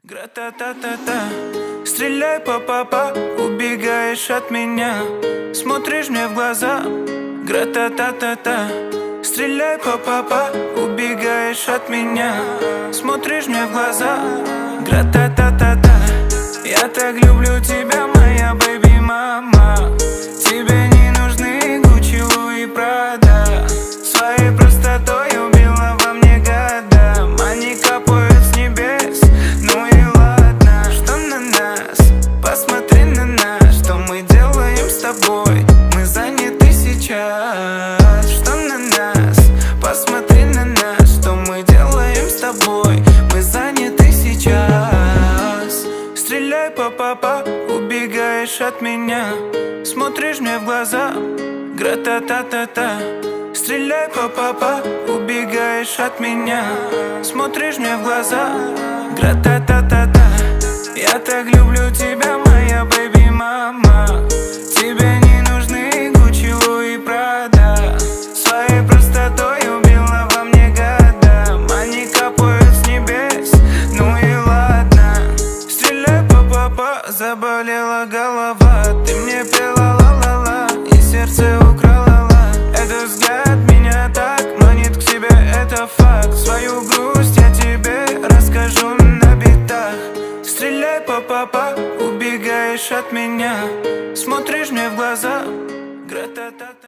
Гра-та-та-та-та, стреляй па-па-па, убегаешь от меня, смотришь мне в глаза. Гра-та-та-та-та, стреляй па-па-па, убегаешь от меня, смотришь мне в глаза. Гра-та-та-та-та, я так люблю тебя, моя бэйби-мама. Тебе не нужны Гуччи, Луи, Прада. Своей простотой убила во мне года. Они капают с небес, ну и ладно. Что на нас? Посмотри на нас. Что мы делаем с тобой? Мы заняты сейчас. Что на нас? Посмотри на нас. Что мы делаем с тобой? Мы заняты сейчас. Стреляй па-па-па, убегаешь от меня, смотришь мне в глаза. Гра-та-та-та-та, стреляй па-па-па, убегаешь от меня, смотришь мне в глаза. Гра-та-та-та-та, я так люблю тебя, моя бэйби-мама. Тебе не нужны Гуччи, Луи, Прада. Своей простотой убила во мне года. Они капают с небес, ну и ладно. Стреляй па-па-па, заболела голова. Ты мне пела ла-ла-ла и сердце украла. Этот взгляд меня так манит к себе, это факт. Свою грусть я тебе расскажу на битах. Стреляй па-па-па, убегаешь от меня, смотришь мне в глаза. Гра-та-та-та.